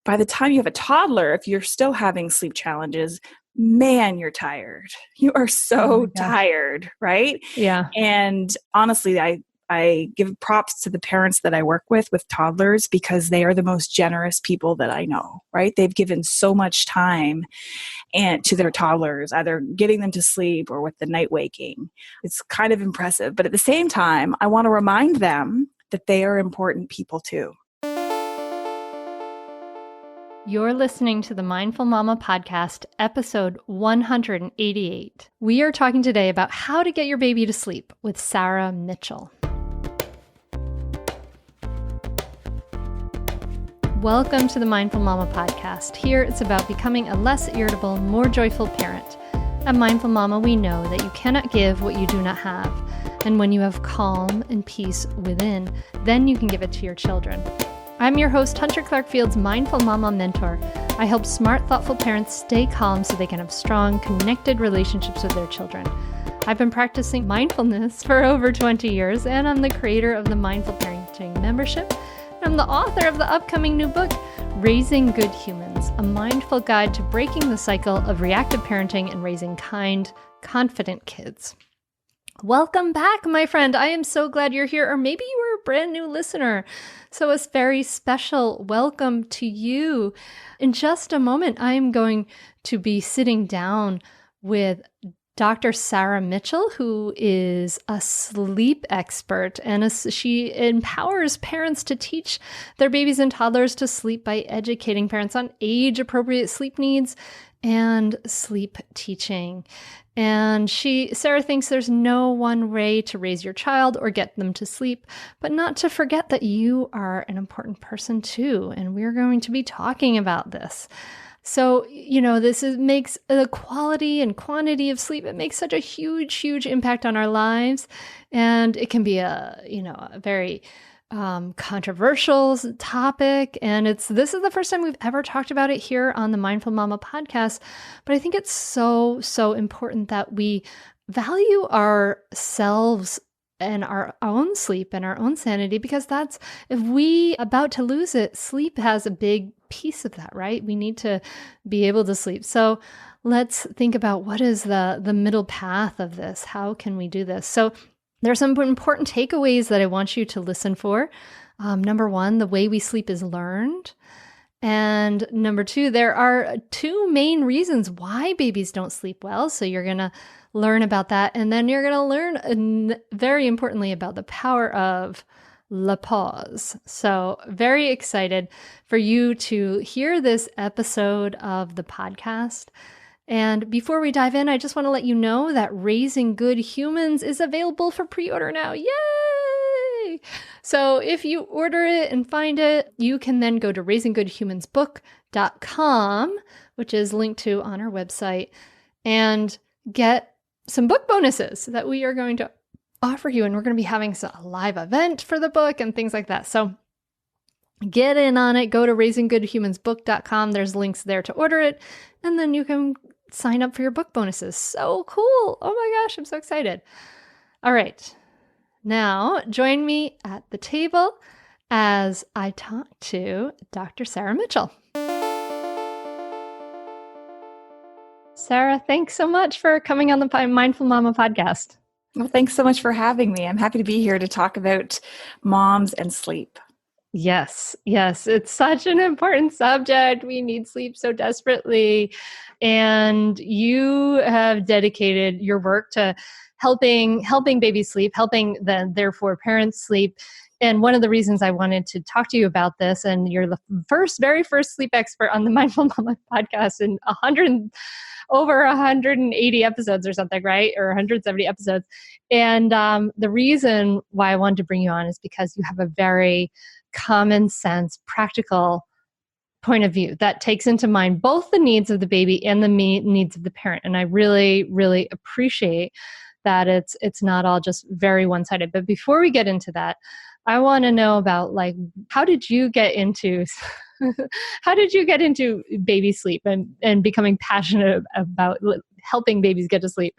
by the time you have a toddler, if you're still having sleep challenges, man, you're tired. You are so tired, right? Yeah. And honestly, I give props to the parents that I work with toddlers, because they are the most generous people that I know, right? They've given so much time and to their toddlers, either getting them to sleep or with the night waking. It's kind of impressive. But at the same time, I want to remind them that they are important people too. You're listening to the Mindful Mama podcast, episode 188. We are talking today about how to get your baby to sleep with Sarah Mitchell. Welcome to the Mindful Mama podcast. Here it's about becoming a less irritable, more joyful parent. At Mindful Mama, we know that you cannot give what you do not have. And when you have calm and peace within, then you can give it to your children. I'm your host, Hunter Clark-Field's Mindful Mama mentor. I help smart, thoughtful parents stay calm so they can have strong, connected relationships with their children. I've been practicing mindfulness for over 20 years, and I'm the creator of the Mindful Parenting membership. I'm the author of the upcoming new book, Raising Good Humans, a mindful guide to breaking the cycle of reactive parenting and raising kind, confident kids. Welcome back, my friend. I am so glad you're here, or maybe you were a brand new listener. So a very special welcome to you. In just a moment, I'm going to be sitting down with Dr. Sarah Mitchell, who is a sleep expert, and she empowers parents to teach their babies and toddlers to sleep by educating parents on age-appropriate sleep needs and sleep teaching. And Sarah thinks there's no one way to raise your child or get them to sleep, but not to forget that you are an important person too. And we're going to be talking about this. So, this makes the quality and quantity of sleep, it makes such a huge, huge impact on our lives. And it can be a very controversial topic. And this is the first time we've ever talked about it here on the Mindful Mama podcast. But I think it's so, so important that we value ourselves and our own sleep and our own sanity, because if we about to lose it, sleep has a big piece of that, right? We need to be able to sleep. So let's think about what is the middle path of this. How can we do this? So there are some important takeaways that I want you to listen for. Number one, the way we sleep is learned. And number two, there are two main reasons why babies don't sleep well. So you're going to learn about that. And then you're going to learn, very importantly, about the power of la pause. So very excited for you to hear this episode of the podcast. And before we dive in, I just want to let you know that Raising Good Humans is available for pre-order now. Yay! So if you order it and find it, you can then go to raisinggoodhumansbook.com, which is linked to on our website, and get some book bonuses that we are going to offer you. And we're going to be having a live event for the book and things like that. So get in on it. Go to raisinggoodhumansbook.com. There's links there to order it. And then you can sign up for your book bonuses. So cool. Oh my gosh, I'm so excited. All right. Now join me at the table as I talk to Dr. Sarah Mitchell. Sarah, thanks so much for coming on the Mindful Mama podcast. Well, thanks so much for having me. I'm happy to be here to talk about moms and sleep. Yes. It's such an important subject. We need sleep so desperately. And you have dedicated your work to helping babies sleep, helping therefore parents sleep. And one of the reasons I wanted to talk to you about this, and you're the very first sleep expert on the Mindful Mama podcast in over 180 episodes or something, right? Or 170 episodes. And the reason why I wanted to bring you on is because you have a very common sense, practical point of view that takes into mind both the needs of the baby and the needs of the parent. And I really, really appreciate that it's not all just very one-sided. But before we get into that, I want to know about how did you get into baby sleep and becoming passionate about helping babies get to sleep?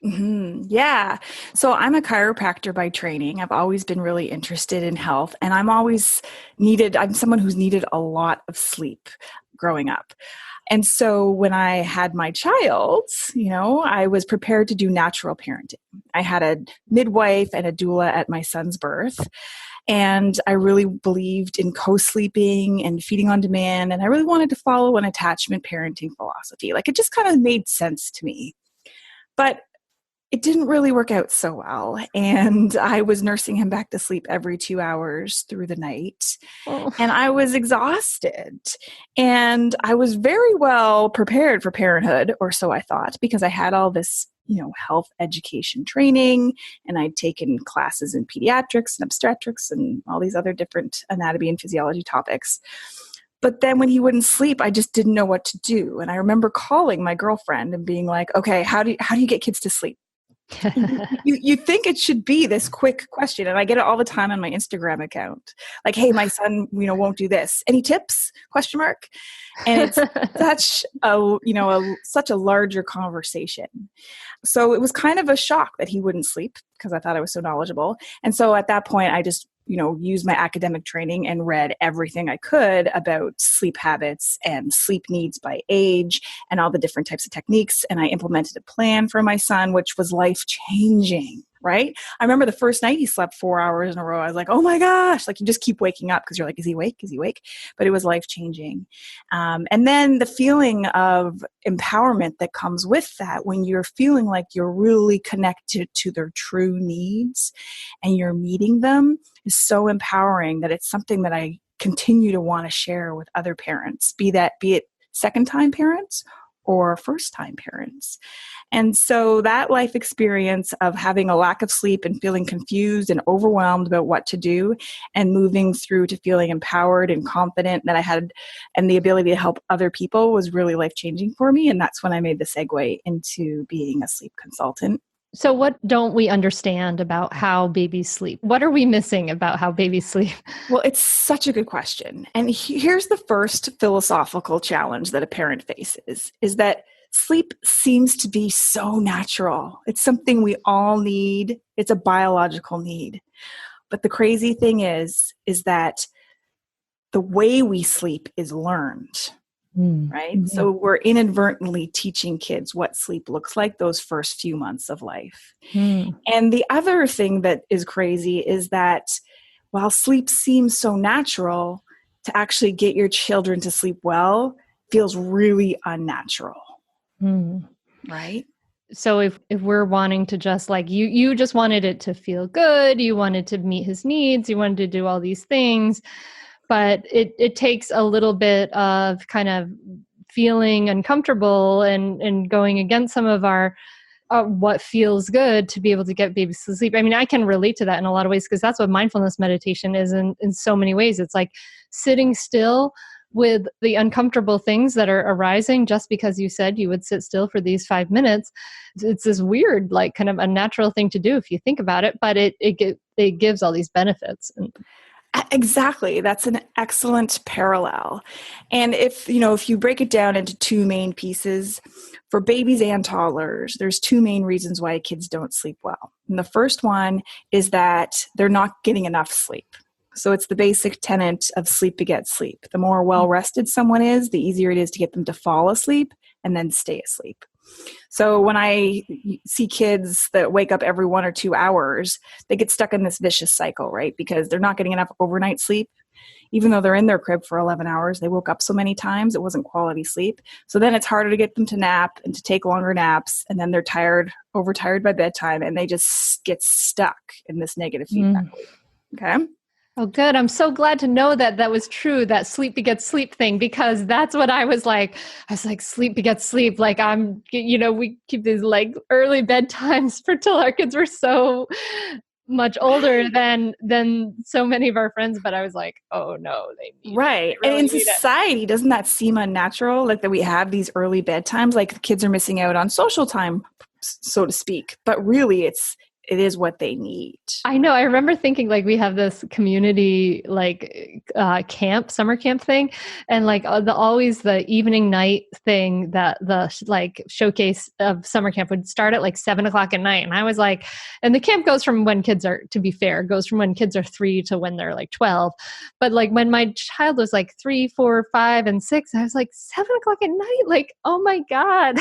Yeah. So I'm a chiropractor by training. I've always been really interested in health, and I'm someone who's needed a lot of sleep growing up. And so when I had my child, I was prepared to do natural parenting. I had a midwife and a doula at my son's birth. And I really believed in co-sleeping and feeding on demand. And I really wanted to follow an attachment parenting philosophy. Like, it just kind of made sense to me. But it didn't really work out so well. And I was nursing him back to sleep every 2 hours through the night. Oh. And I was exhausted. And I was very well prepared for parenthood, or so I thought, because I had all this, health education training, and I'd taken classes in pediatrics and obstetrics and all these other different anatomy and physiology topics. But then when he wouldn't sleep, I just didn't know what to do. And I remember calling my girlfriend and being like, okay, how do you get kids to sleep? You think it should be this quick question, and I get it all the time on my Instagram account. Like, hey, my son, won't do this. Any tips? Question mark. And it's such a larger conversation. So it was kind of a shock that he wouldn't sleep because I thought I was so knowledgeable. And so at that point, I just used my academic training and read everything I could about sleep habits and sleep needs by age and all the different types of techniques. And I implemented a plan for my son, which was life-changing, right? I remember the first night he slept 4 hours in a row. I was like, oh my gosh, like you just keep waking up because you're like, is he awake? Is he awake? But it was life-changing. And then the feeling of empowerment that comes with that when you're feeling like you're really connected to their true needs and you're meeting them is so empowering that it's something that I continue to want to share with other parents, be it second-time parents or first-time parents. And so that life experience of having a lack of sleep and feeling confused and overwhelmed about what to do and moving through to feeling empowered and confident that I had and the ability to help other people was really life-changing for me. And that's when I made the segue into being a sleep consultant. So what don't we understand about how babies sleep? What are we missing about how babies sleep? Well, it's such a good question. And here's the first philosophical challenge that a parent faces, is that sleep seems to be so natural. It's something we all need. It's a biological need. But the crazy thing is that the way we sleep is learned. Right? Mm-hmm. So we're inadvertently teaching kids what sleep looks like those first few months of life. And the other thing that is crazy is that while sleep seems so natural, to actually get your children to sleep well feels really unnatural. Right? So if we're wanting to just like, you just wanted it to feel good, you wanted to meet his needs, you wanted to do all these things, but it takes a little bit of kind of feeling uncomfortable and going against some of our what feels good to be able to get babies to sleep. I mean, I can relate to that in a lot of ways because that's what mindfulness meditation is in so many ways. It's like sitting still with the uncomfortable things that are arising just because you said you would sit still for these 5 minutes. It's this weird, like kind of unnatural thing to do if you think about it, but it gives all these benefits. Exactly. That's an excellent parallel. And if you break it down into two main pieces, for babies and toddlers, there's two main reasons why kids don't sleep well. And the first one is that they're not getting enough sleep. So it's the basic tenet of sleep begets sleep. The more well-rested someone is, the easier it is to get them to fall asleep and then stay asleep. So when I see kids that wake up every 1 or 2 hours, they get stuck in this vicious cycle, right? Because they're not getting enough overnight sleep. Even though they're in their crib for 11 hours, they woke up so many times, it wasn't quality sleep. So then it's harder to get them to nap and to take longer naps. And then they're overtired by bedtime, and they just get stuck in this negative feedback loop. Okay. Oh, good. I'm so glad to know that was true, that sleep begets sleep thing, because that's what I was like, sleep begets sleep. Like we keep these like early bedtimes till our kids were so much older than so many of our friends. But I was like, oh no, they need right. It. They really and in society, doesn't that seem unnatural? Like that we have these early bedtimes, like the kids are missing out on social time, so to speak. But really it is what they need. I know. I remember thinking like we have this community like camp, summer camp thing, and like always the evening night thing that the like showcase of summer camp would start at like 7:00 at night, and I was like, and the camp goes from when kids are, to be fair, goes from when kids are 3 to when they're like 12, but like when my child was like 3, 4, 5, and 6, I was like 7:00 at night, like oh my god.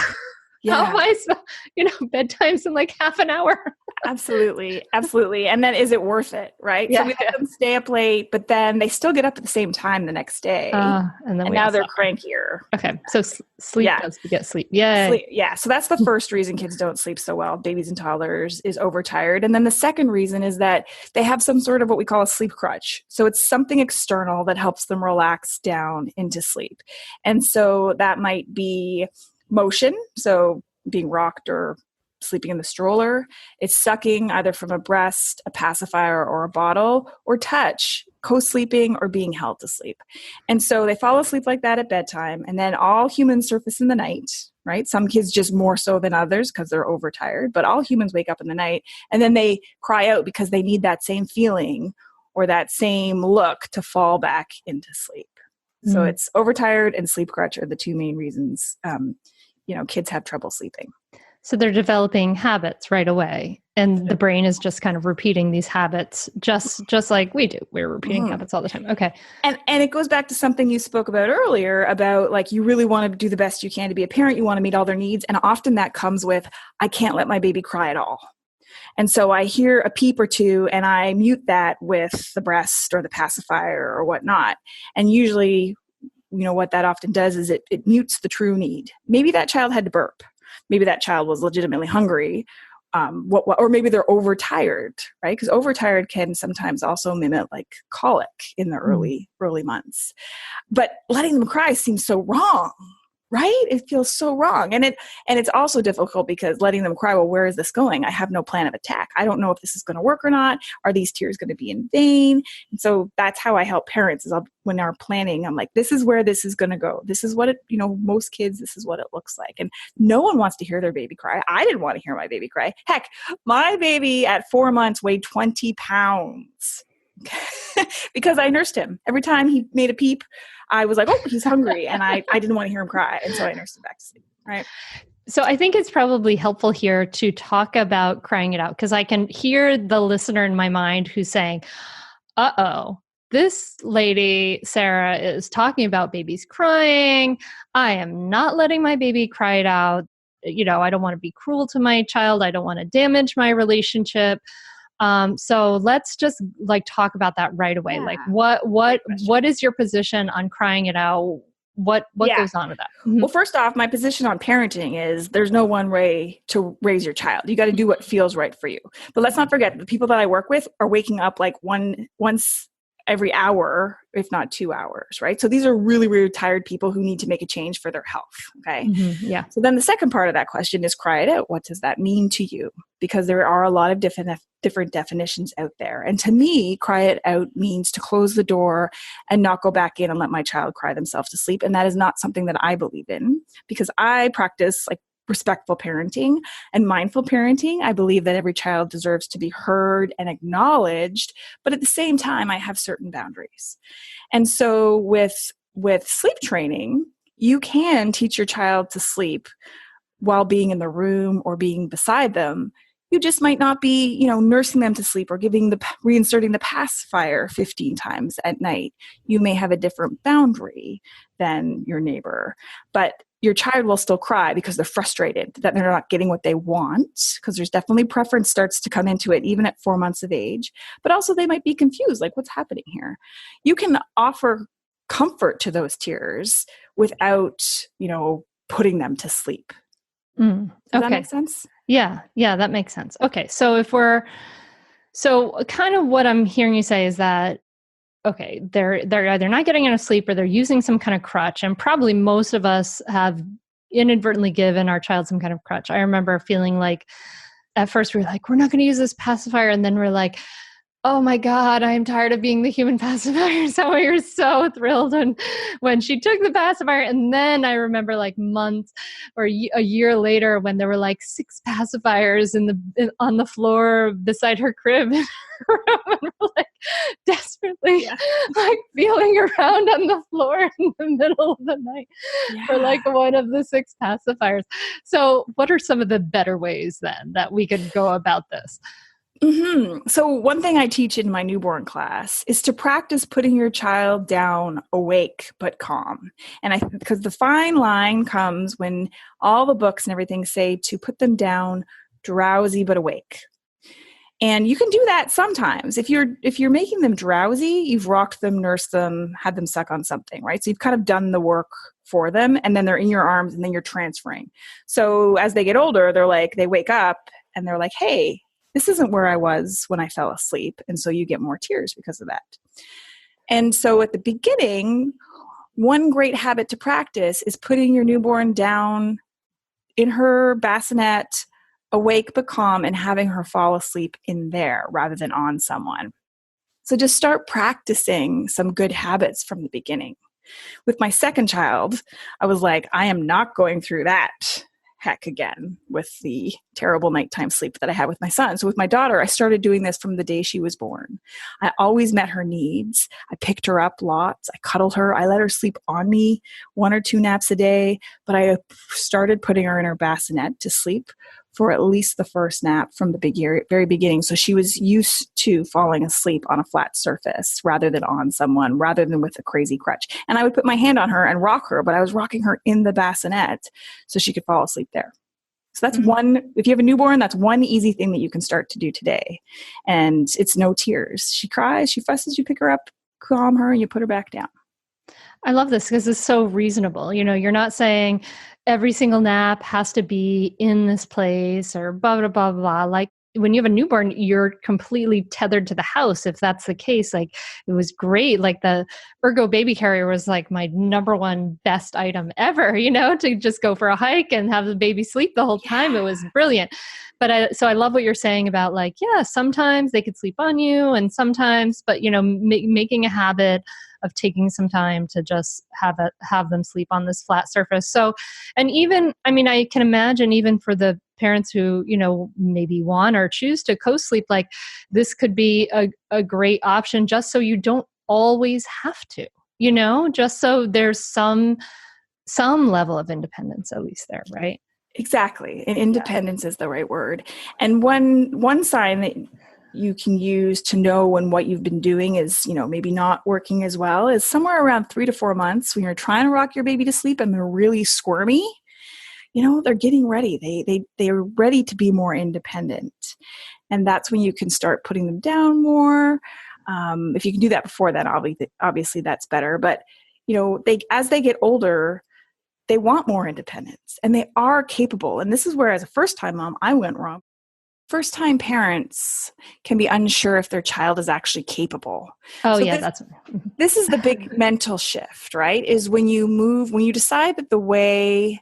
Yeah. How am I, bedtime's in like half an hour. Absolutely. Absolutely. And then is it worth it? Right. Yeah. So we let them stay up late, but then they still get up at the same time the next day. And now they're crankier. Okay. So sleep does get sleep. Yeah. Yeah. So that's the first reason kids don't sleep so well, babies and toddlers, is overtired. And then the second reason is that they have some sort of what we call a sleep crutch. So it's something external that helps them relax down into sleep. And so that might be motion, so being rocked or sleeping in the stroller. It's sucking either from a breast, a pacifier, or a bottle, or touch, co-sleeping, or being held to sleep. And so they fall asleep like that at bedtime, and then all humans surface in the night, right? Some kids just more so than others because they're overtired, but all humans wake up in the night, and then they cry out because they need that same feeling or that same look to fall back into sleep. So it's overtired and sleep crutch are the two main reasons kids have trouble sleeping. So they're developing habits right away, and the brain is just kind of repeating these habits, just like we do. We're repeating habits all the time. Okay. And it goes back to something you spoke about earlier about like, you really want to do the best you can to be a parent. You want to meet all their needs. And often that comes with, I can't let my baby cry at all. And so I hear a peep or two and I mute that with the breast or the pacifier or whatnot. And usually, what that often does is it mutes the true need. Maybe that child had to burp. Maybe that child was legitimately hungry. Or maybe they're overtired, right? Because overtired can sometimes also mimic like colic in the early months. But letting them cry seems so wrong, right? It feels so wrong. And it's also difficult because letting them cry, well, where is this going? I have no plan of attack. I don't know if this is going to work or not. Are these tears going to be in vain? And so that's how I help parents is when they're planning, I'm like, this is where this is going to go. This is what most kids, this is what it looks like. And no one wants to hear their baby cry. I didn't want to hear my baby cry. Heck, my baby at 4 months weighed 20 pounds because I nursed him. Every time he made a peep, I was like, oh, he's hungry. And I didn't want to hear him cry. And so I nursed him back to sleep. Right. So I think it's probably helpful here to talk about crying it out, because I can hear the listener in my mind who's saying, uh-oh, this lady, Sarah, is talking about babies crying. I am not letting my baby cry it out. I don't want to be cruel to my child. I don't want to damage my relationship. So let's just like talk about that right away. Yeah. Like what is your position on crying it out? What goes on with that? Mm-hmm. Well, first off, my position on parenting is there's no one way to raise your child. You got to do what feels right for you. But let's not forget the people that I work with are waking up like once every hour, if not 2 hours, right? So these are really, really tired people who need to make a change for their health, okay? Mm-hmm, yeah. So then the second part of that question is cry it out. What does that mean to you? Because there are a lot of different definitions out there. And to me, cry it out means to close the door and not go back in and let my child cry themselves to sleep. And that is not something that I believe in, because I practice like respectful parenting and mindful parenting. I believe that every child deserves to be heard and acknowledged, but at the same time, I have certain boundaries. And so with sleep training, you can teach your child to sleep while being in the room or being beside them. You just might not be, nursing them to sleep or reinserting the pacifier 15 times at night. You may have a different boundary than your neighbor, but your child will still cry because they're frustrated that they're not getting what they want, because there's definitely preference starts to come into it even at 4 months of age. But also they might be confused, like what's happening here? You can offer comfort to those tears without, putting them to sleep. Okay. Does that make sense? Yeah, that makes sense. Okay. So so kind of what I'm hearing you say is that, okay, they're either not getting enough sleep or they're using some kind of crutch. And probably most of us have inadvertently given our child some kind of crutch. I remember feeling like at first we were like, we're not going to use this pacifier. And then we're like, oh my God, I'm tired of being the human pacifier. So we were so thrilled when she took the pacifier. And then I remember like months or a year later when there were like 6 pacifiers on the floor beside her crib. And we're like desperately like feeling around on the floor in the middle of the night for like one of the 6 pacifiers. So what are some of the better ways then that we could go about this? So one thing I teach in my newborn class is to practice putting your child down awake but calm. And because the fine line comes when all the books and everything say to put them down drowsy but awake. And you can do that sometimes. If you're making them drowsy, you've rocked them, nursed them, had them suck on something, right? So you've kind of done the work for them, and then they're in your arms, and then you're transferring. So as they get older, they wake up and they're like, hey, this isn't where I was when I fell asleep. And so you get more tears because of that. And so at the beginning, one great habit to practice is putting your newborn down in her bassinet, awake but calm, and having her fall asleep in there rather than on someone. So just start practicing some good habits from the beginning. With my second child, I was like, I am not going through that heck again with the terrible nighttime sleep that I had with my son. So with my daughter, I started doing this from the day she was born. I always met her needs. I picked her up lots. I cuddled her. I let her sleep on me 1 or 2 naps a day, but I started putting her in her bassinet to sleep for at least the first nap from the very beginning. So she was used to falling asleep on a flat surface rather than on someone, rather than with a crazy crutch. And I would put my hand on her and rock her, but I was rocking her in the bassinet so she could fall asleep there. So that's one, if you have a newborn, that's one easy thing that you can start to do today. And it's no tears. She cries, she fusses, you pick her up, calm her, and you put her back down. I love this because it's so reasonable. You're not saying every single nap has to be in this place or blah, blah, blah, blah. Like when you have a newborn, you're completely tethered to the house. If that's the case, like it was great. Like the Ergo baby carrier was like my number one best item ever, to just go for a hike and have the baby sleep the whole time. It was brilliant. But so I love what you're saying about like, sometimes they could sleep on you and sometimes, but making a habit of taking some time to just have them sleep on this flat surface. So, and even, I can imagine even for the parents who, maybe want or choose to co-sleep, like this could be a great option just so you don't always have to, just so there's some level of independence at least there, right? Exactly. And independence is the right word. And one sign that you can use to know when what you've been doing is, maybe not working as well is somewhere around 3 to 4 months when you're trying to rock your baby to sleep and they're really squirmy, they're getting ready. They're ready to be more independent. And that's when you can start putting them down more. If you can do that before then, obviously that's better. But, as they get older, they want more independence and they are capable. And this is where, as a first-time mom, I went wrong. First-time parents can be unsure if their child is actually capable. Oh, so yeah, this is the big mental shift, right? Is when you decide that the way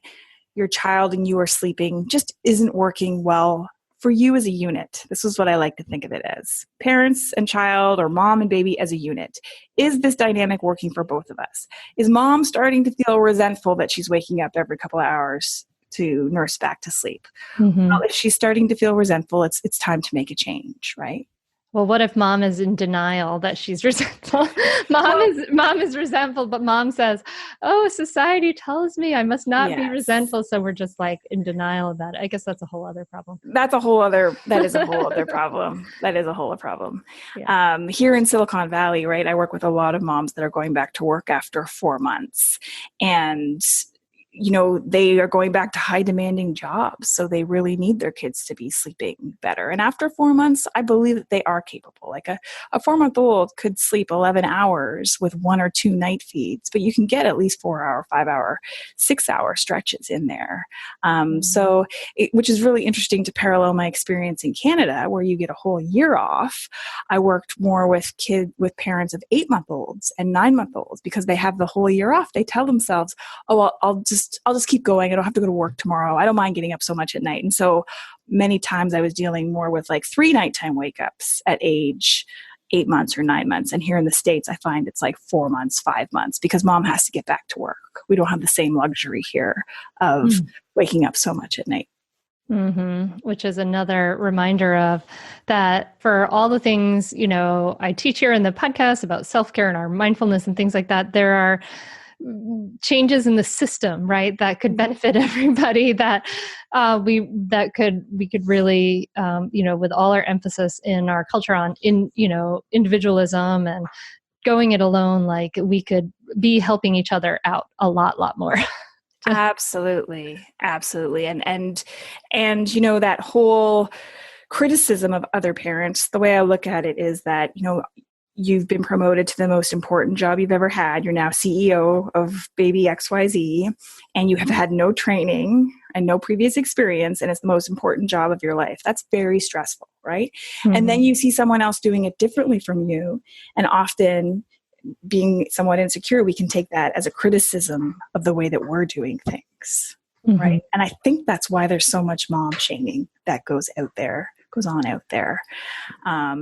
your child and you are sleeping just isn't working well for you as a unit. This is what I like to think of it as. Parents and child, or mom and baby as a unit. Is this dynamic working for both of us? Is mom starting to feel resentful that she's waking up every couple of hours to nurse back to sleep? Mm-hmm. Well, if she's starting to feel resentful, it's time to make a change, right? Well, what if mom is in denial that she's resentful? Mom is resentful, but mom says, "Oh, society tells me I must not be resentful." So we're just like in denial of that. I guess that's a whole other problem. That is a whole other problem. That is a whole other problem. Yeah. Here in Silicon Valley, right, I work with a lot of moms that are going back to work after 4 months. And they are going back to high demanding jobs. So they really need their kids to be sleeping better. And after 4 months, I believe that they are capable. Like a 4-month-old could sleep 11 hours with 1 or 2 night feeds, but you can get at least 4-hour, 5-hour, 6-hour stretches in there. Which is really interesting to parallel my experience in Canada, where you get a whole year off. I worked more with parents of 8-month-olds and 9-month-olds because they have the whole year off. They tell themselves, "Oh, well, I'll just keep going. I don't have to go to work tomorrow. I don't mind getting up so much at night." And so many times I was dealing more with like 3 nighttime wake ups at age 8 months or 9 months. And here in the States, I find it's like 4 months, 5 months, because mom has to get back to work. We don't have the same luxury here of waking up so much at night. Which is another reminder of that for all the things, I teach here in the podcast about self-care and our mindfulness and things like that, there are changes in the system, right, that could benefit everybody, that we could really, with all our emphasis in our culture on individualism and going it alone, like we could be helping each other out a lot more. Absolutely. And that whole criticism of other parents, the way I look at it is that, you've been promoted to the most important job you've ever had. You're now CEO of baby XYZ, and you have had no training and no previous experience, and it's the most important job of your life. That's very stressful, right? And then you see someone else doing it differently from you, and often being somewhat insecure, we can take that as a criticism of the way that we're doing things, right? And I think that's why there's so much mom shaming that goes on out there.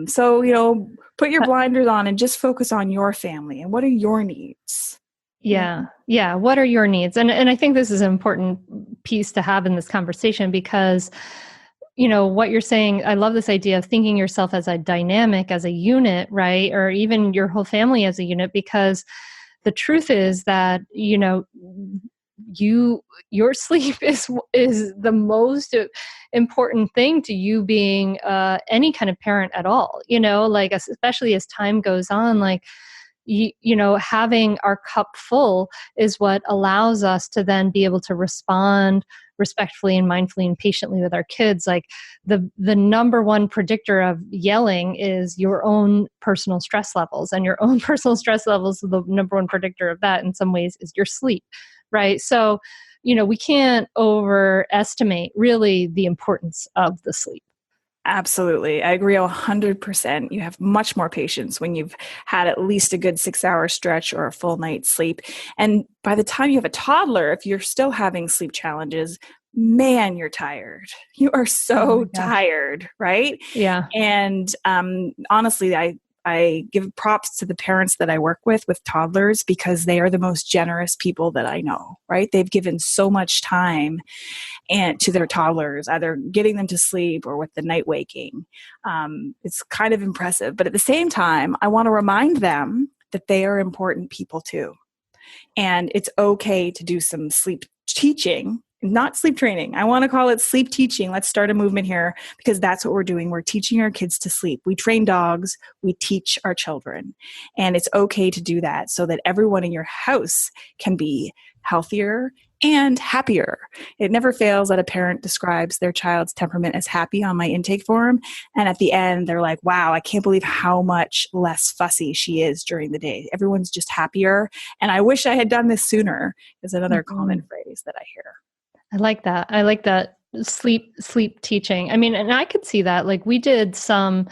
So, put your blinders on and just focus on your family and what are your needs. Yeah. What are your needs? And I think this is an important piece to have in this conversation because, what you're saying, I love this idea of thinking yourself as a dynamic, as a unit, right? Or even your whole family as a unit, because the truth is that, your sleep is the most important thing to you being any kind of parent at all, like especially as time goes on, like, having our cup full is what allows us to then be able to respond respectfully and mindfully and patiently with our kids. Like the number one predictor of yelling is your own personal stress levels, and your own personal stress levels, the number one predictor of that in some ways is your sleep, right? So, we can't overestimate really the importance of the sleep. Absolutely. I agree 100%. You have much more patience when you've had at least a good 6-hour stretch or a full night's sleep. And by the time you have a toddler, if you're still having sleep challenges, man, you're tired. You are so tired, right? Yeah. And honestly, I give props to the parents that I work with toddlers, because they are the most generous people that I know, right? They've given so much time and to their toddlers, either getting them to sleep or with the night waking. It's kind of impressive. But at the same time, I want to remind them that they are important people too. And it's okay to do some sleep teaching, not sleep training. I want to call it sleep teaching. Let's start a movement here, because that's what we're doing. We're teaching our kids to sleep. We train dogs. We teach our children. And it's okay to do that so that everyone in your house can be healthier and happier. It never fails that a parent describes their child's temperament as happy on my intake form. And at the end, they're like, wow, I can't believe how much less fussy she is during the day. Everyone's just happier. And I wish I had done this sooner, is another common phrase that I hear. I like that sleep teaching. I mean, and I could see that. Like we did some,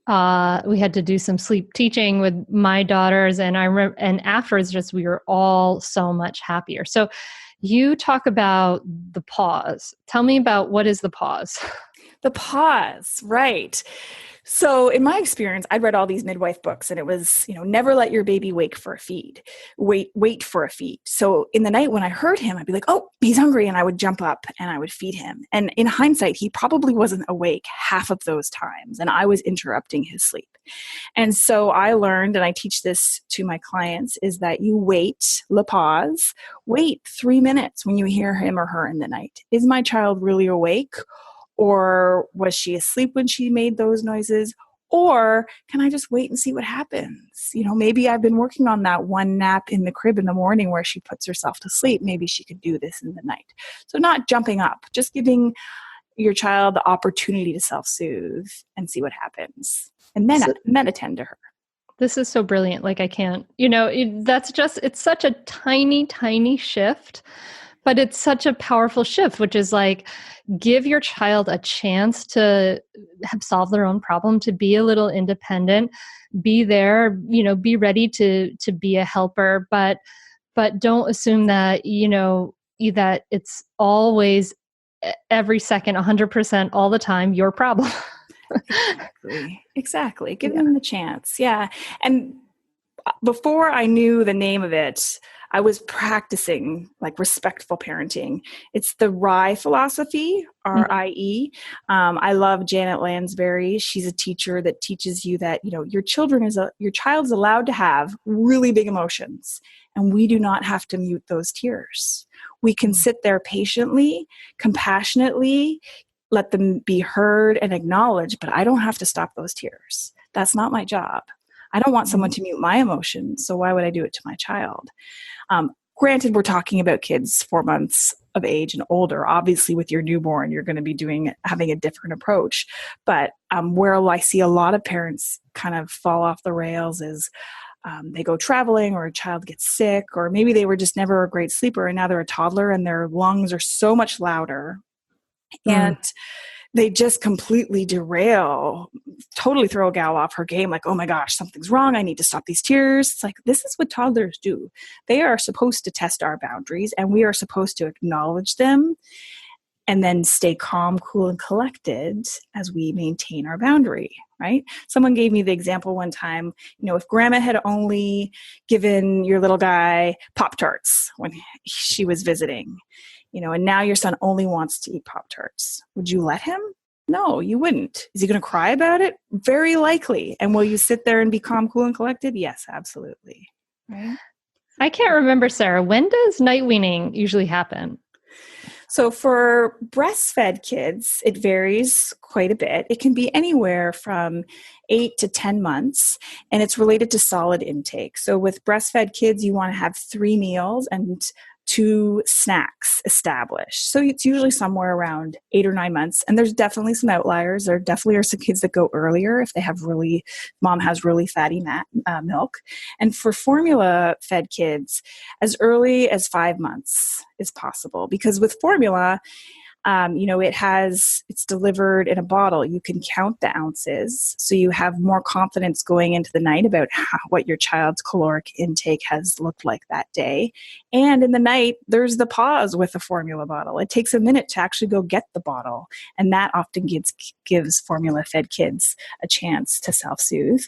we had to do some sleep teaching with my daughters, and I remember, and afterwards, just we were all so much happier. So, you talk about the pause. Tell me about what is the pause. The pause, right. So in my experience, I'd read all these midwife books, and it was, never let your baby wait for a feed. Wait for a feed. So in the night when I heard him, I'd be like, oh, he's hungry. And I would jump up and I would feed him. And in hindsight, he probably wasn't awake half of those times, and I was interrupting his sleep. And so I learned, and I teach this to my clients, is that you wait, la pause, wait 3 minutes when you hear him or her in the night. Is my child really awake? Or was she asleep when she made those noises? Or can I just wait and see what happens? Maybe I've been working on that one nap in the crib in the morning where she puts herself to sleep. Maybe she could do this in the night. So not jumping up, just giving your child the opportunity to self-soothe and see what happens. And then attend to her. This is so brilliant. Like I can't, it's such a tiny, tiny shift. But it's such a powerful shift, which is like, give your child a chance to have solved their own problem, to be a little independent, be there, be ready to be a helper, but don't assume that, that it's always every second, 100% all the time, your problem. Exactly. Give them the chance. Yeah. And before I knew the name of it, I was practicing like respectful parenting. It's the RIE philosophy, RIE. I love Janet Lansbury. She's a teacher that teaches you that, your child's allowed to have really big emotions, and we do not have to mute those tears. We can sit there patiently, compassionately, let them be heard and acknowledged, but I don't have to stop those tears. That's not my job. I don't want someone to mute my emotions, so why would I do it to my child? Granted, we're talking about kids 4 months of age and older. Obviously, with your newborn, you're going to be having a different approach. But where I see a lot of parents kind of fall off the rails is they go traveling, or a child gets sick, or maybe they were just never a great sleeper and now they're a toddler and their lungs are so much louder. And they just completely derail, totally throw a gal off her game. Like, oh my gosh, something's wrong. I need to stop these tears. It's like, this is what toddlers do. They are supposed to test our boundaries, and we are supposed to acknowledge them and then stay calm, cool, and collected as we maintain our boundary, right? Someone gave me the example one time, if grandma had only given your little guy Pop-Tarts when she was visiting, and now your son only wants to eat Pop-Tarts. Would you let him? No, you wouldn't. Is he going to cry about it? Very likely. And will you sit there and be calm, cool, and collected? Yes, absolutely. Right? I can't remember, Sarah. When does night weaning usually happen? So for breastfed kids, it varies quite a bit. It can be anywhere from 8 to 10 months, and it's related to solid intake. So with breastfed kids, you want to have 3 meals and 2 snacks established. So it's usually somewhere around 8 or 9 months. And there's definitely some outliers. There definitely are some kids that go earlier if they have mom has really fatty milk. And for formula fed kids, as early as 5 months is possible, because with formula, it's delivered in a bottle. You can count the ounces, so you have more confidence going into the night about what your child's caloric intake has looked like that day. And in the night, there's the pause with the formula bottle. It takes a minute to actually go get the bottle, and that often gives formula-fed kids a chance to self-soothe.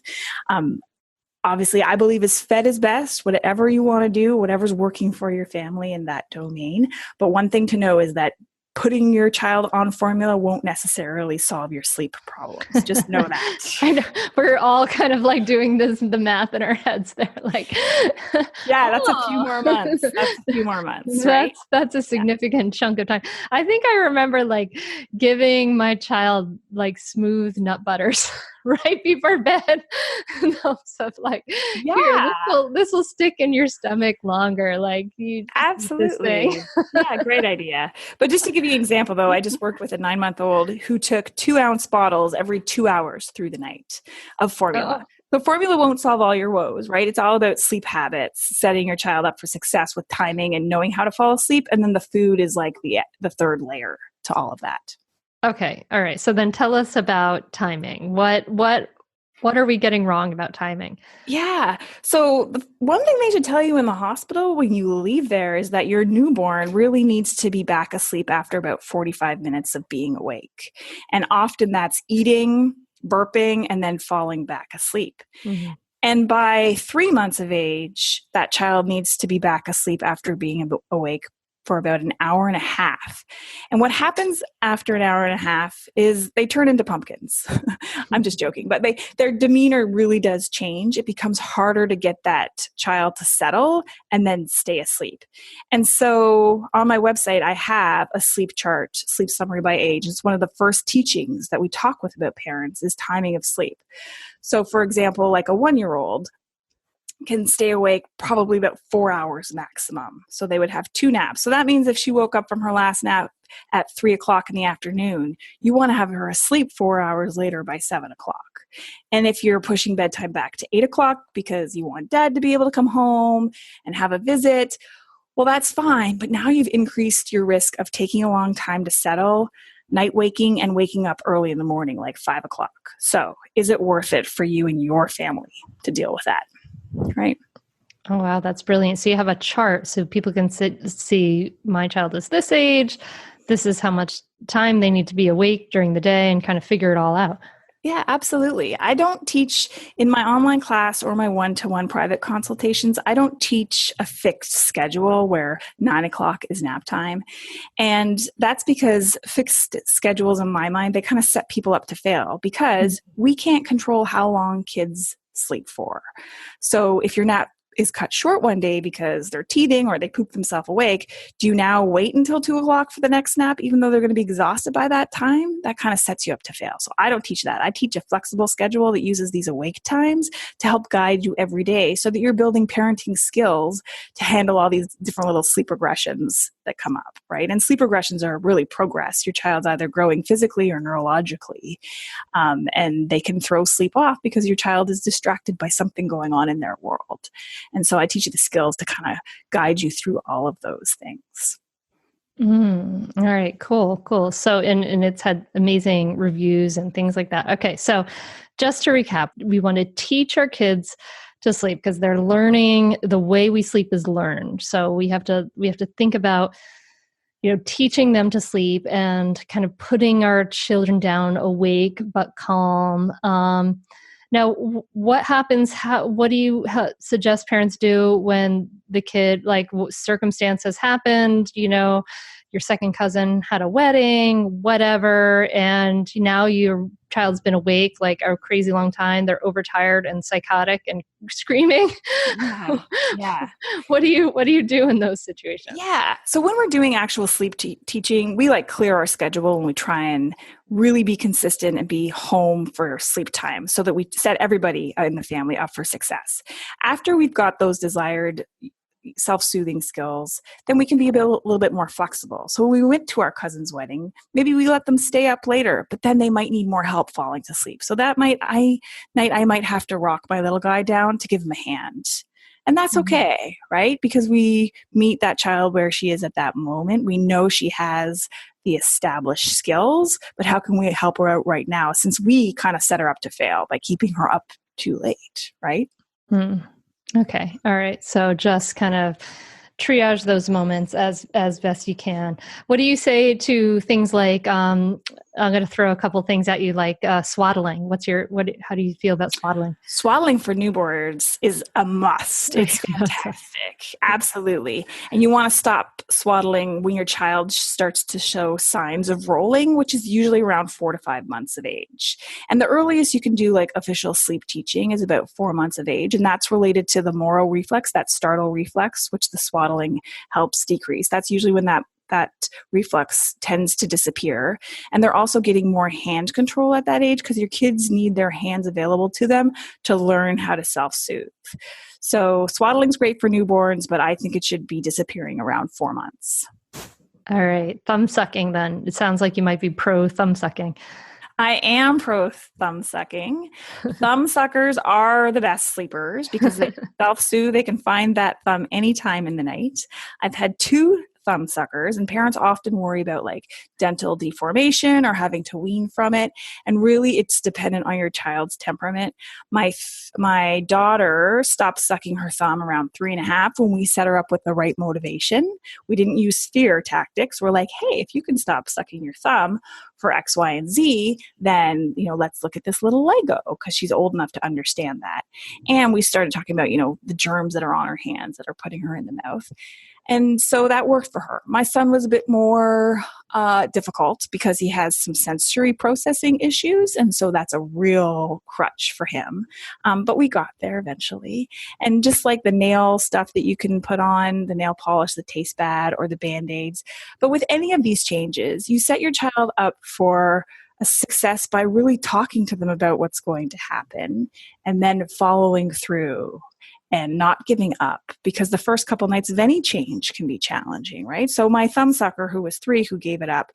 Obviously, I believe as fed is best, whatever you want to do, whatever's working for your family in that domain. But one thing to know is that putting your child on formula won't necessarily solve your sleep problems. Just know that. I know. We're all kind of like doing the math in our heads there. Like, yeah, that's a few more months. Right? That's a significant chunk of time. I think I remember like giving my child like smooth nut butters right before bed. And stuff like, here, this will stick in your stomach longer. Like, you absolutely. Yeah, great idea. But just to give you an example, though, I just worked with a 9-month-old who took 2-ounce bottles every 2 hours through the night of formula. The formula won't solve all your woes, right? It's all about sleep habits, setting your child up for success with timing and knowing how to fall asleep. And then the food is like the third layer to all of that. Okay. All right. So then tell us about timing. What are we getting wrong about timing? Yeah. So the one thing they should tell you in the hospital when you leave there is that your newborn really needs to be back asleep after about 45 minutes of being awake. And often that's eating, burping, and then falling back asleep. Mm-hmm. And by 3 months of age, that child needs to be back asleep after being awake for about an hour and a half. And what happens after an hour and a half is they turn into pumpkins. I'm just joking, but their demeanor really does change. It becomes harder to get that child to settle and then stay asleep. And so on my website, I have a sleep chart, sleep summary by age. It's one of the first teachings that we talk with about parents is timing of sleep. So for example, like a 1-year-old can stay awake probably about 4 hours maximum. So they would have 2 naps. So that means if she woke up from her last nap at 3:00 in the afternoon, you want to have her asleep 4 hours later by 7:00. And if you're pushing bedtime back to 8:00 because you want dad to be able to come home and have a visit, well, that's fine. But now you've increased your risk of taking a long time to settle, night waking, and waking up early in the morning, like 5:00. So is it worth it for you and your family to deal with that? Right. Oh, wow. That's brilliant. So you have a chart so people can see my child is this age. This is how much time they need to be awake during the day and kind of figure it all out. Yeah, absolutely. I don't teach in my online class or my one-to-one private consultations. I don't teach a fixed schedule where 9 o'clock is nap time. And that's because fixed schedules in my mind, they kind of set people up to fail because we can't control how long kids sleep for. So if your nap is cut short one day because they're teething or they poop themselves awake, do you now wait until 2 o'clock for the next nap, even though they're going to be exhausted by that time? That kind of sets you up to fail. So I don't teach that. I teach a flexible schedule that uses these awake times to help guide you every day so that you're building parenting skills to handle all these different little sleep regressions that come up, right? And sleep regressions are really progress. Your child's either growing physically or neurologically. And they can throw sleep off because your child is distracted by something going on in their world. And so I teach you the skills to kind of guide you through all of those things. All right, cool. So, and it's had amazing reviews and things like that. Okay, so just to recap, we want to teach our kids to sleep because they're learning. The way we sleep is learned. So we have to think about, teaching them to sleep and kind of putting our children down awake but calm. Now, what happens? What do you suggest parents do when the kid, like, circumstance has happened? Your second cousin had a wedding, whatever, and now your child's been awake like a crazy long time. They're overtired and psychotic and screaming. Yeah. What do you do in those situations? Yeah. So when we're doing actual sleep teaching, we like clear our schedule and we try and really be consistent and be home for sleep time so that we set everybody in the family up for success. After we've got those desired self-soothing skills, then we can be a little bit more flexible. So when we went to our cousin's wedding, maybe we let them stay up later, but then they might need more help falling to sleep. So that I might have to rock my little guy down to give him a hand. And that's okay, right? Because we meet that child where she is at that moment. We know she has the established skills, but how can we help her out right now since we kind of set her up to fail by keeping her up too late, right? Okay. All right. So just kind of triage those moments as best you can. What do you say to things like, I'm going to throw a couple things at you, like swaddling. How do you feel about swaddling? Swaddling for newborns is a must. It's fantastic. Absolutely. And you want to stop swaddling when your child starts to show signs of rolling, which is usually around 4 to 5 months of age. And the earliest you can do like official sleep teaching is about 4 months of age. And that's related to the Moro reflex, that startle reflex, which the swaddling helps decrease. That's usually when that reflex tends to disappear. And they're also getting more hand control at that age because your kids need their hands available to them to learn how to self-soothe. So swaddling's great for newborns, but I think it should be disappearing around 4 months. All right. Thumb sucking then. It sounds like you might be pro thumb sucking. I am pro thumb sucking. Thumb suckers are the best sleepers because they self-soothe. They can find that thumb anytime in the night. I've had 2 thumb suckers, and parents often worry about like dental deformation or having to wean from it. And really it's dependent on your child's temperament. My daughter stopped sucking her thumb around 3.5 when we set her up with the right motivation. We didn't use fear tactics. We're like, hey, if you can stop sucking your thumb for X, Y, and Z, then, let's look at this little Lego because she's old enough to understand that. And we started talking about, the germs that are on her hands that are putting her in the mouth. And so that worked for her. My son was a bit more difficult because he has some sensory processing issues. And so that's a real crutch for him. But we got there eventually. And just like the nail stuff that you can put on, the nail polish that tastes bad or the Band-Aids. But with any of these changes, you set your child up for a success by really talking to them about what's going to happen and then following through and not giving up, because the first couple nights of any change can be challenging, right? So my thumb sucker, who was 3, who gave it up,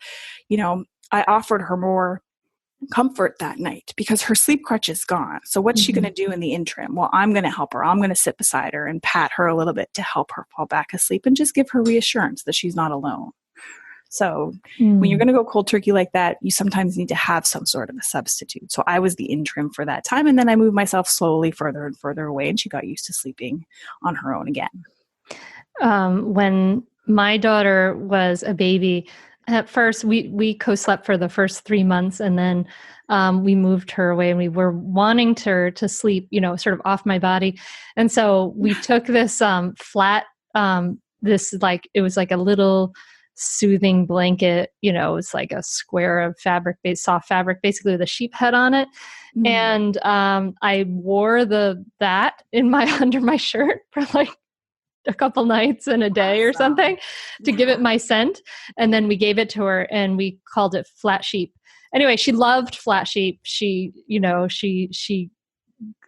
I offered her more comfort that night because her sleep crutch is gone. So what's she going to do in the interim? Well, I'm going to help her. I'm going to sit beside her and pat her a little bit to help her fall back asleep and just give her reassurance that she's not alone. So when you're going to go cold turkey like that, you sometimes need to have some sort of a substitute. So I was the interim for that time. And then I moved myself slowly further and further away, and she got used to sleeping on her own again. When my daughter was a baby, At first, we co-slept for the first 3 months, and then we moved her away, and we were wanting her to sleep, sort of off my body. And so we took this flat, it was like a little soothing blanket, it's like a square of fabric, soft fabric, basically with a sheep head on it. And I wore that in under my shirt for like a couple nights and a day or something to give it my scent. And then we gave it to her and we called it Flat Sheep. Anyway, she loved Flat Sheep. She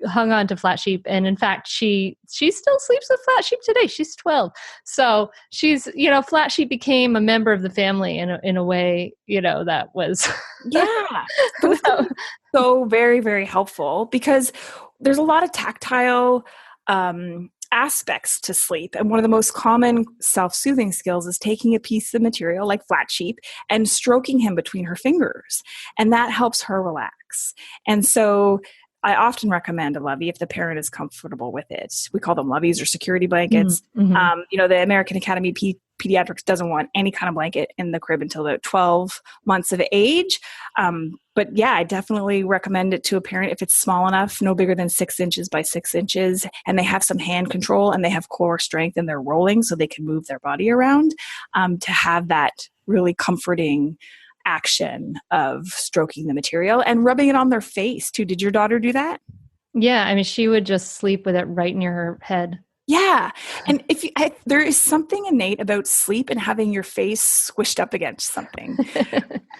hung on to Flat Sheep. And in fact, she still sleeps with Flat Sheep today. She's 12. So she's, Flat Sheep became a member of the family in a way, that was. Yeah. So very, very helpful because there's a lot of tactile, aspects to sleep. And one of the most common self-soothing skills is taking a piece of material like Flat Sheep and stroking him between her fingers. And that helps her relax. And so I often recommend a lovey if the parent is comfortable with it. We call them loveys or security blankets. Mm-hmm. The American Academy of Pediatrics doesn't want any kind of blanket in the crib until they're 12 months of age. But yeah, I definitely recommend it to a parent if it's small enough, no bigger than 6 inches by 6 inches, and they have some hand control and they have core strength and they're rolling so they can move their body around, to have that really comforting action of stroking the material and rubbing it on their face too. Did your daughter do that? Yeah. I mean, she would just sleep with it right near her head. Yeah. And there is something innate about sleep and having your face squished up against something.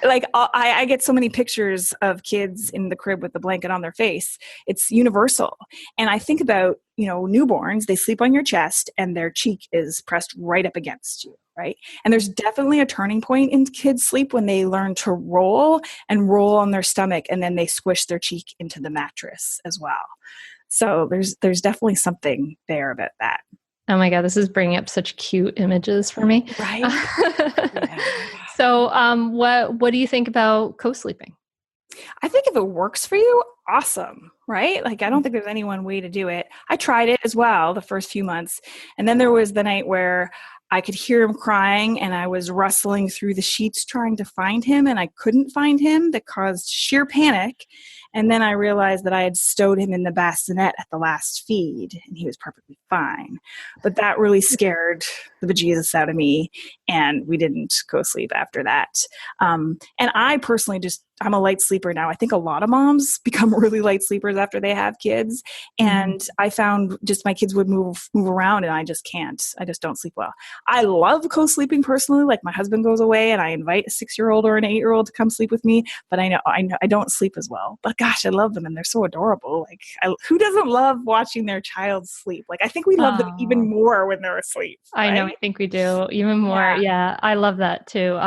Like I get so many pictures of kids in the crib with the blanket on their face. It's universal. And I think about, newborns, they sleep on your chest and their cheek is pressed right up against you, right? And there's definitely a turning point in kids' sleep when they learn to roll on their stomach and then they squish their cheek into the mattress as well. So there's definitely something there about that. Oh my God, this is bringing up such cute images for me. Right. Yeah. So what do you think about co-sleeping? I think if it works for you, awesome, right? Like, I don't think there's any one way to do it. I tried it as well the first few months. And then there was the night where I could hear him crying and I was rustling through the sheets trying to find him and I couldn't find him. That caused sheer panic. And then I realized that I had stowed him in the bassinet at the last feed and he was perfectly fine. But that really scared the bejesus out of me and we didn't go sleep after that. And I personally I'm a light sleeper now. I think a lot of moms become really light sleepers after they have kids. And I found just my kids would move around and I just can't. I just don't sleep well. I love co-sleeping personally. Like my husband goes away and I invite a 6-year-old or an 8-year-old to come sleep with me, but I know I don't sleep as well. But gosh, I love them and they're so adorable. Like who doesn't love watching their child sleep? Like I think we love them even more when they're asleep. Right? I know. I think we do even more. Yeah. I love that too.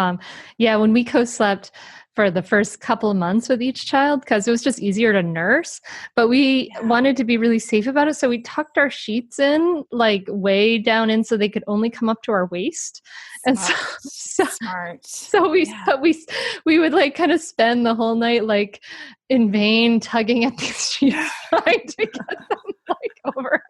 When we co-slept for the first couple of months with each child, because it was just easier to nurse, but we wanted to be really safe about it. So we tucked our sheets in like way down in so they could only come up to our waist. And Smart. So we would like kind of spend the whole night like in vain tugging at these sheets trying to get them like over.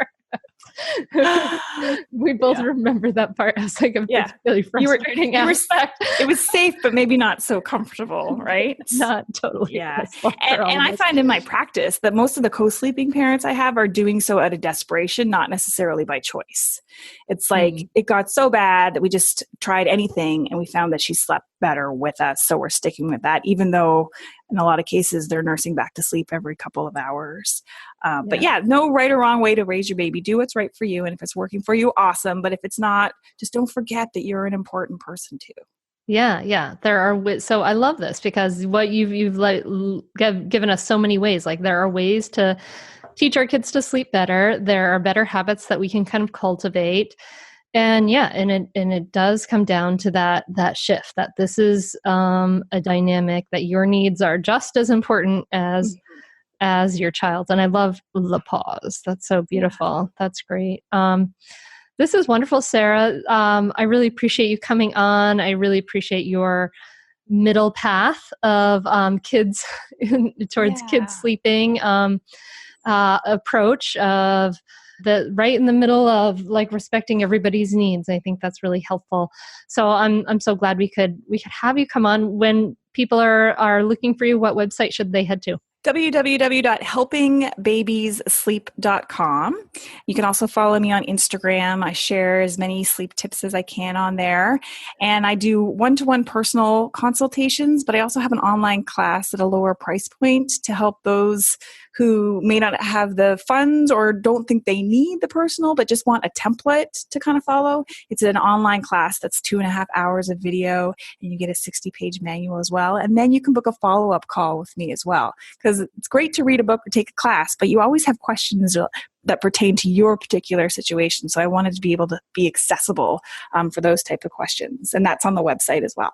We both remember that part as like a really frustrating aspect. It was safe, but maybe not so comfortable, right? Not totally. Yeah. And I find in my practice that most of the co-sleeping parents I have are doing so out of desperation, not necessarily by choice. It's like it got so bad that we just tried anything and we found that she slept better with us. So we're sticking with that, even though in a lot of cases they're nursing back to sleep every couple of hours. But no right or wrong way to raise your baby. Do what's right for you. And if it's working for you, awesome. But if it's not, just don't forget that you're an important person too. Yeah. There are, so I love this because what you've like given us so many ways. Like there are ways to teach our kids to sleep better. There are better habits that we can kind of cultivate. And it does come down to that shift, that this is a dynamic that your needs are just as important as your child. And I love the pause. That's so beautiful. That's great. This is wonderful, Sarah. I really appreciate you coming on. I really appreciate your middle path of kids towards kids sleeping approach of right in the middle of like respecting everybody's needs. I think that's really helpful. So I'm so glad we could have you come on. When people are looking for you, what website should they head to? www.helpingbabiesleep.com. You can also follow me on Instagram. I share as many sleep tips as I can on there. And I do one-to-one personal consultations, but I also have an online class at a lower price point to help those who may not have the funds or don't think they need the personal, but just want a template to kind of follow. It's an online class that's 2.5 hours of video, and you get a 60-page manual as well. And then you can book a follow-up call with me as well. Because it's great to read a book or take a class, but you always have questions that pertain to your particular situation. So I wanted to be able to be accessible for those type of questions. And that's on the website as well.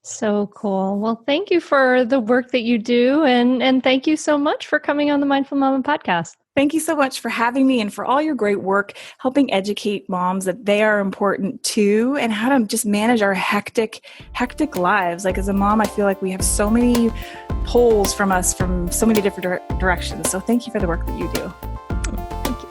So cool. Well, thank you for the work that you do. And thank you so much for coming on the Mindful Mama podcast. Thank you so much for having me and for all your great work helping educate moms that they are important too, and how to just manage our hectic lives. Like as a mom, I feel like we have so many pulls from us from so many different directions. So thank you for the work that you do. Thank you.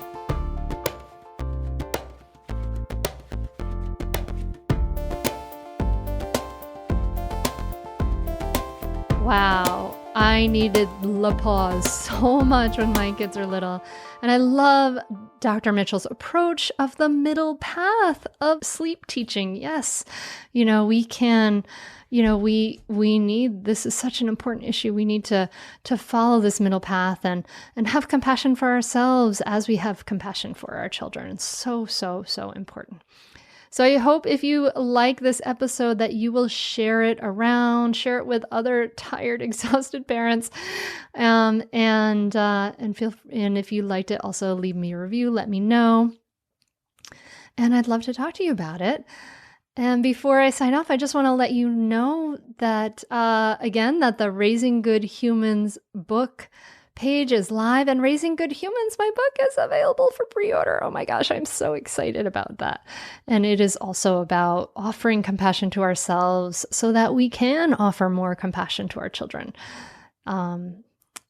Wow. I needed the pause so much when my kids are little. And I love Dr. Mitchell's approach of the middle path of sleep teaching. Yes, we can, we need, this is such an important issue. We need to follow this middle path and have compassion for ourselves as we have compassion for our children. It's so, so, so important. So I hope if you like this episode that you will share it around, share it with other tired, exhausted parents, and if you liked it, also leave me a review, let me know, and I'd love to talk to you about it. And before I sign off, I just want to let you know that again that the Raising Good Humans book page is live, and Raising Good Humans, my book, is available for pre-order. Oh my gosh, I'm so excited about that. And it is also about offering compassion to ourselves so that we can offer more compassion to our children.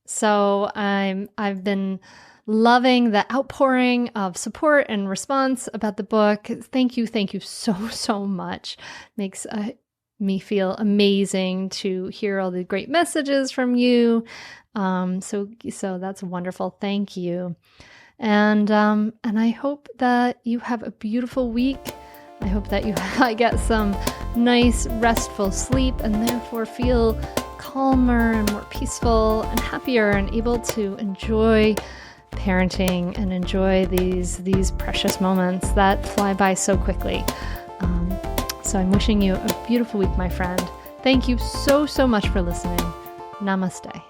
So I've been loving the outpouring of support and response about the book. Thank you so, so much. Makes me feel amazing to hear all the great messages from you. So that's wonderful. Thank you. And I hope that you have a beautiful week. I hope that you get some nice, restful sleep and therefore feel calmer and more peaceful and happier and able to enjoy parenting and enjoy these precious moments that fly by so quickly. So I'm wishing you a beautiful week, my friend. Thank you so, so much for listening. Namaste.